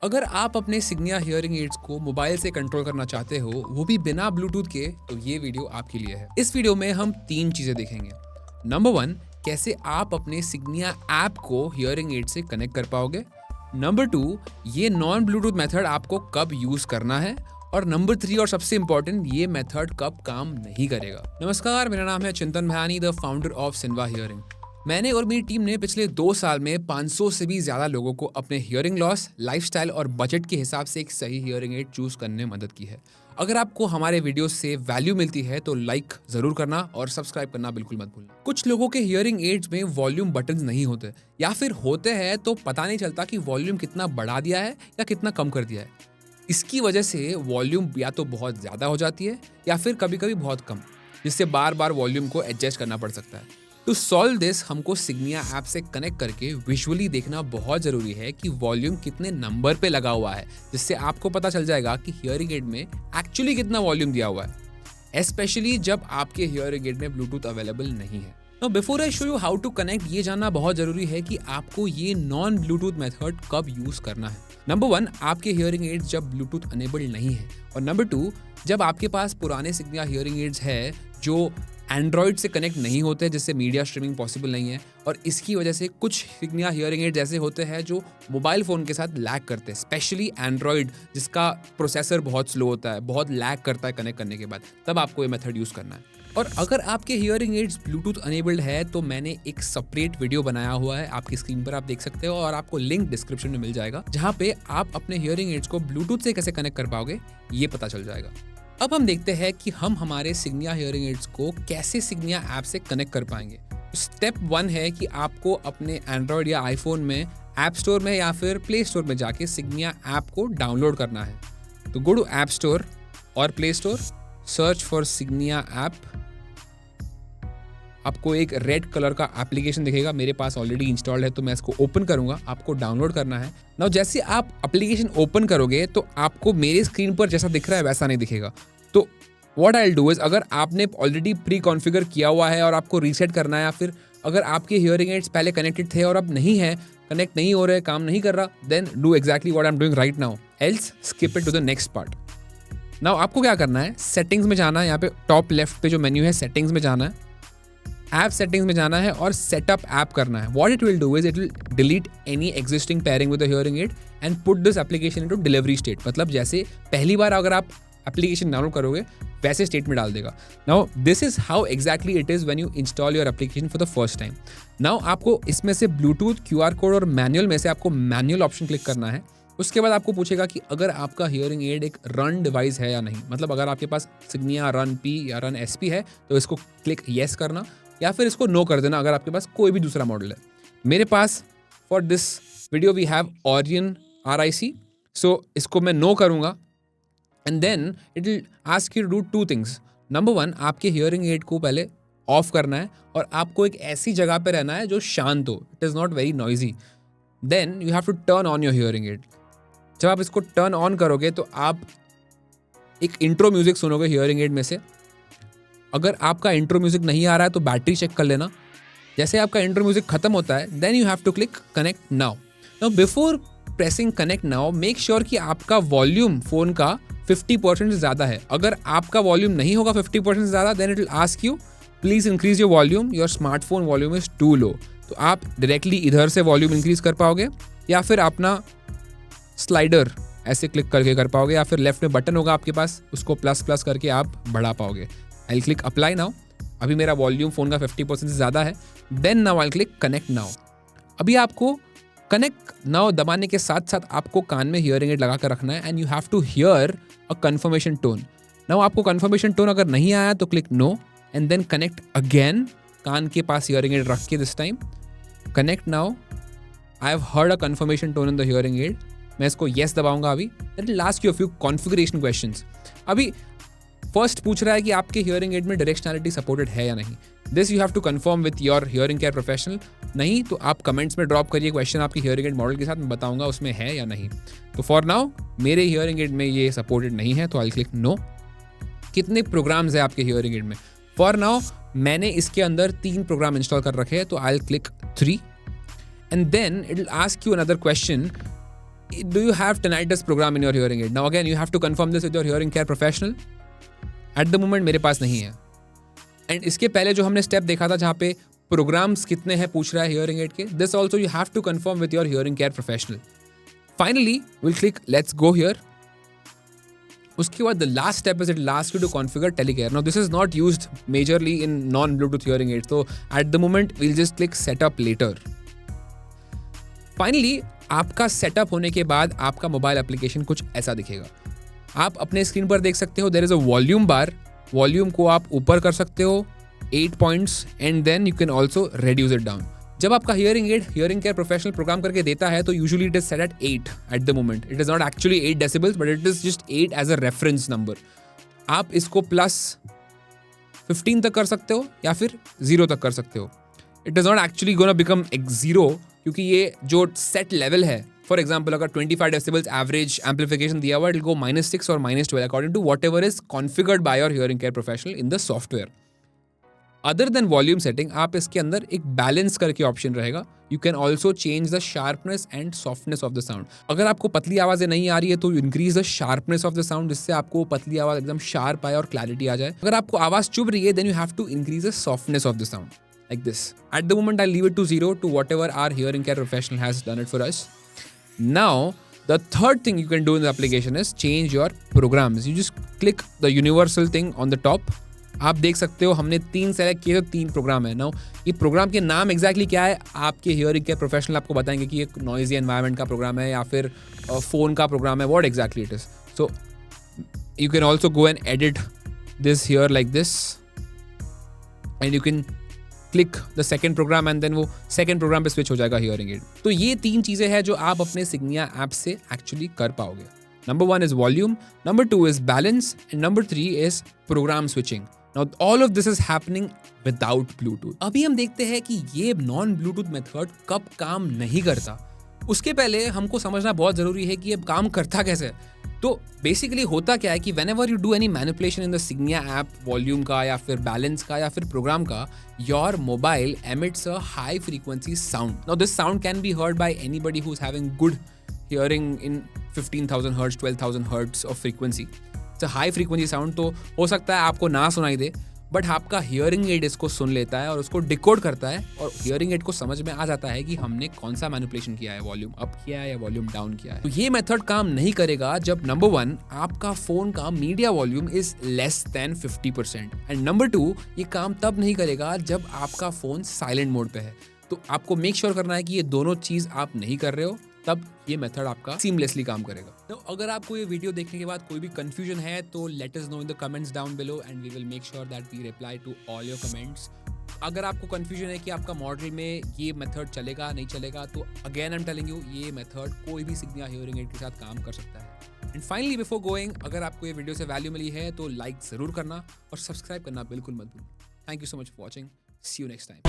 अगर आप अपने सिग्निया हियरिंग एड्स को मोबाइल से कंट्रोल करना चाहते हो, वो भी बिना ब्लूटूथ के, तो ये वीडियो आपके लिए है। इस वीडियो में हम 3 चीजें देखेंगे। नंबर 1, कैसे आप अपने सिग्निया ऐप को हियरिंग एड से कनेक्ट कर पाओगे। नंबर 2, ये नॉन ब्लूटूथ मेथड आपको कब यूज करना है। और नंबर 3 और सबसे इंपॉर्टेंट, ये मेथड कब काम नहीं करेगा। नमस्कार, मेरा नाम है Chintan Bhayani, the founder of Sinwa hearing. मैंने और मेरी टीम ने पिछले 2 साल में 500 से भी ज्यादा लोगों को अपने हियरिंग लॉस, लाइफस्टाइल और बजट के हिसाब से एक सही हियरिंग एड चूज करने में मदद की है। अगर आपको हमारे वीडियो से वैल्यू मिलती है तो लाइक जरूर करना और सब्सक्राइब करना बिल्कुल मत भूलना। कुछ लोगों के हियरिंग एड्स में वॉल्यूम बटन्स नहीं होते, या फिर होते हैं तो पता नहीं चलता कि वॉल्यूम कितना बढ़ा दिया है या कितना कम कर दिया है। इसकी वजह से वॉल्यूम या तो बहुत ज्यादा हो जाती है या फिर कभी कभी बहुत कम, जिससे बार बार वॉल्यूम को एडजस्ट करना पड़ सकता है। टू सॉल्व दिस, हमको सिग्निया ऐप से कनेक्ट करके विजुअली देखना बहुत जरूरी है कि वॉल्यूम कितने नंबर पे लगा हुआ है, जिससे आपको पता चल जाएगा कि हियरिंग एड में एक्चुअली कितना वॉल्यूम दिया हुआ है, स्पेशली जब आपके हियरिंग एड में ब्लूटूथ अवेलेबल नहीं है। Now, before I show you how to connect, ये जानना बहुत जरूरी है कि आपको ये नॉन ब्लूटूथ मेथड कब यूज करना है। नंबर 1, आपके हियरिंग एड्स जब ब्लूटूथ अनेबल्ड नहीं है, और नंबर 2, जब आपके पास पुराने सिग्निया हियरिंग एड्स है जो एंड्रॉइड से कनेक्ट नहीं होते, जिससे मीडिया स्ट्रीमिंग पॉसिबल नहीं है, और इसकी वजह से कुछ सिग्निया हियरिंग एड्स ऐसे होते हैं जो मोबाइल फ़ोन के साथ लैग करते हैं, स्पेशली एंड्रॉइड जिसका प्रोसेसर बहुत स्लो होता है, बहुत लैग करता है कनेक्ट करने के बाद, तब आपको ये मेथड यूज़ करना है। और अगर आपके हियरिंग एड्स ब्लूटूथ अनेबल्ड है तो मैंने एक सेपरेट वीडियो बनाया हुआ है, आपकी स्क्रीन पर आप देख सकते हो, और आपको लिंक डिस्क्रिप्शन में मिल जाएगा, जहाँ पे आप अपने हियरिंग एड्स को ब्लूटूथ से कैसे कनेक्ट कर पाओगे ये पता चल जाएगा। अब हम देखते हैं कि हम हमारे सिग्निया हियरिंग एड्स को कैसे सिग्निया ऐप से कनेक्ट कर पाएंगे। स्टेप 1 है कि आपको अपने एंड्रॉयड या आईफोन में ऐप स्टोर में या फिर प्ले स्टोर में जाके सिग्निया ऐप को डाउनलोड करना है। तो गो टू ऐप स्टोर और play store, search for Signia app. आपको एक रेड कलर का एप्लीकेशन दिखेगा, मेरे पास ऑलरेडी इंस्टॉल्ड है तो मैं इसको ओपन करूंगा, आपको डाउनलोड करना है। नाउ जैसे आप एप्लीकेशन ओपन करोगे तो आपको मेरे स्क्रीन पर जैसा दिख रहा है वैसा नहीं दिखेगा। तो what I will do is, अगर आपने ऑलरेडी प्री कॉन्फ़िगर किया हुआ है और आपको रीसेट करना है, या फिर अगर आपके हियरिंग एड्स पहले कनेक्टेड थे और अब नहीं है, कनेक्ट नहीं हो रहे, काम नहीं कर रहा, then do exactly what I am doing right now, else skip it to the next part. Now आपको क्या करना है, सेटिंग्स में जाना है, यहाँ पे टॉप लेफ्ट पे जो मेन्यू है सेटिंग्स में जाना है, ऐप सेटिंग्स में जाना है और सेटअप ऐप करना है। What it will do is it will delete any existing pairing with the hearing add and put this application into delivery state. मतलब जैसे पहली बार अगर आप एप्लीकेशन डाउनलोड करोगे वैसे स्टेट में डाल देगा। Now this is how exactly it is when you install your application for the first time. Now आपको इसमें से ब्लूटूथ, QR कोड और मैनुअल में से आपको मैनुअल ऑप्शन क्लिक करना है। उसके बाद आपको पूछेगा कि अगर आपका हियरिंग एड एक रन डिवाइस है या नहीं, मतलब अगर आपके पास सिग्निया रन P या रन SP है तो इसको क्लिक येस करना, या फिर इसको नो कर देना अगर आपके पास कोई भी दूसरा मॉडल है। मेरे पास for this video we have Orion RIC, so इसको मैं नो करूँगा and then it will ask you to do 2 things. Number 1, आपके हियरिंग एड को पहले ऑफ करना है और आपको एक ऐसी जगह पे रहना है जो शांत हो, it is not very noisy. Then you have to turn on your hearing aid. जब आप इसको टर्न ऑन करोगे तो आप एक इंट्रो म्यूजिक सुनोगे हियरिंग एड में से। अगर आपका इंट्रो म्यूजिक नहीं आ रहा है तो बैटरी चेक कर लेना। जैसे आपका इंट्रो म्यूजिक खत्म होता है, then you have to click connect now. Now before pressing connect now, make sure कि आपका वॉल्यूम फोन का 50% से ज़्यादा है। अगर आपका वॉल्यूम नहीं होगा 50% से ज़्यादा, then it will ask you please increase your volume, your smartphone volume is too low. तो आप डायरेक्टली इधर से वॉल्यूम इंक्रीज कर पाओगे, या फिर अपना स्लाइडर ऐसे क्लिक करके कर पाओगे, या फिर लेफ्ट में बटन होगा आपके पास, उसको प्लस प्लस करके आप बढ़ा पाओगे। I click apply now. अभी मेरा वॉल्यूम फोन का 50% से ज़्यादा है। Then now I click connect now. अभी आपको कनेक्ट नाउ दबाने के साथ साथ आपको कान में हियरिंग एड लगा कर रखना है and you have to hear a confirmation tone. Now आपको कन्फर्मेशन टोन अगर नहीं आया तो click no and then connect again, कान के पास हियरिंग एड रख के this time connect now. I have heard a confirmation tone in the hearing aid. मैं इसको येस दबाऊंगा अभी। That will ask you a few configuration questions. अभी फर्स्ट पूछ रहा है कि आपके हियरिंग एड में डायरेक्शनलिटी सपोर्टेड है या नहीं। This you have to confirm with your hearing care professional. नहीं तो आप कमेंट्स में ड्रॉप करिए क्वेश्चन आपकी हियरिंग एड मॉडल के साथ, मैं बताऊंगा उसमें है या नहीं। तो फॉर नाउ मेरे हियरिंग एड में ये सपोर्टेड नहीं है, तो आई क्लिक नो। कितने प्रोग्राम्स है आपके हियरिंग एड में? फॉर नाउ मैंने इसके अंदर 3 प्रोग्राम इंस्टॉल कर रखे हैं, तो I click 3 and then it will ask you another question Do you have tinnitus program in your hearing aid? Now again, you have to confirm this with your hearing care professional. At the moment मेरे पास नहीं है. And इसके पहले जो हमने step देखा था जहाँ पे प्रोग्राम्स कितने हैं पूछ रहा है हियरिंग एड के, this also you have to confirm with your hearing care professional. Finally will click let's go here. उसके बाद the last step is it last you to configure telecare. Now this is not used majorly in non bluetooth hearing aid, तो at the moment will just click setup later. Finally आपका setup होने के बाद आपका mobile application कुछ ऐसा दिखेगा. आप अपने स्क्रीन पर देख सकते हो there is a volume bar. Volume को आप ऊपर कर सकते हो 8 points and then you can also reduce it down. जब आपका hearing aid hearing care professional program करके देता है तो usually it is set at 8 at the moment. It is not actually 8 decibels but it is just 8 as a reference number. आप इसको +15 तक कर सकते हो या फिर 0 तक कर सकते हो. It is not actually gonna become 0 क्योंकि ये जो सेट लेवल है, फॉर एग्जाम्पल अगर 25 डेसिबल्स एवरेज एम्पलीफिकेशन दिया हुआ, इट गो -6 और -12 according to whatever is configured by your hearing care professional in the software. Other than volume setting आप इसके अंदर एक बैलेंस करके ऑप्शन रहेगा. You can also change the sharpness and softness of the sound. अगर आपको पतली आवाजें नहीं आ रही है तो increase the sharpness of the sound, जिससे आपको पतली आवाज एकदम शार्प आए और क्लैरिटी आ जाए. अगर आपको आवाज चुभ रही है then you have to increase the softness of the sound like this. At the moment I'll leave it to 0 to whatever our hearing care professional has done it for us. Now the third thing you can do in the application is change your programs. You just click the universal thing on the top. आप देख सकते हो हमने 3 select किए तो 3 programme है. Now ये programme के नाम एग्जैक्टली क्या है आपके हियरिंग केयर प्रोफेशनल आपको बताएंगे कि ये नॉइजी एनवायरनमेंट का प्रोग्राम है या फिर फोन का प्रोग्राम है, what exactly it is. So you can also go and edit this here like this and you can click the second program and then वो सेकेंड प्रोग्राम पे switch हो जाएगा हियरिंग एड. तो ये 3 चीज़ें हैं जो आप अपने सिग्निया ऐप से एक्चुअली कर पाओगे. Number 1 is volume, number 2 is balance and number 3 is program switching. Now all of this is happening without Bluetooth. अभी हम देखते हैं कि ये नॉन ब्लूटूथ मेथड कब काम नहीं करता. उसके पहले हमको समझना बहुत ज़रूरी है कि ये काम करता कैसे. तो बेसिकली होता क्या है कि whenever you do any manipulation in the Signia app, volume का या फिर बैलेंस का या फिर प्रोग्राम का, your mobile emits a high frequency sound. Now this sound can be heard by anybody who's having good hearing in 15,000 hertz, 12,000 hertz of frequency. It's a high frequency sound. तो हो सकता है आपको ना सुनाई दे बट आपका hearing add इसको सुन लेता है और उसको डिकोड करता है और हियरिंग एड को समझ में आ जाता है कि हमने कौन सा मैनिपुलेशन किया है, वॉल्यूम अप किया है या वॉल्यूम डाउन किया है. तो ये मेथड काम नहीं करेगा जब नंबर 1 आपका फोन का media volume is less than 50% and number 2 ये काम तब नहीं करेगा जब आपका फोन साइलेंट मोड पे है. तो आपको मेक श्योर करना है कि ये दोनों चीज आप नहीं कर रहे हो, तब ये मेथड आपका सीमलेसली काम करेगा. तो अगर आपको ये वीडियो देखने के बाद कोई भी कंफ्यूजन है तो let us know in the comments down below and we will make sure that we reply to all your comments. अगर आपको कंफ्यूजन है कि आपका मॉडल में ये मेथड चलेगा नहीं चलेगा तो again I am telling you ये मेथड कोई भी सिग्निया हियरिंग एड के साथ काम कर सकता है. एंड फाइनली बिफोर गोइंग, अगर आपको ये वीडियो से वैल्यू मिली है तो लाइक ज़रूर करना और सब्सक्राइब करना बिल्कुल मत भूलना. Thank you so much for watching. See you next time.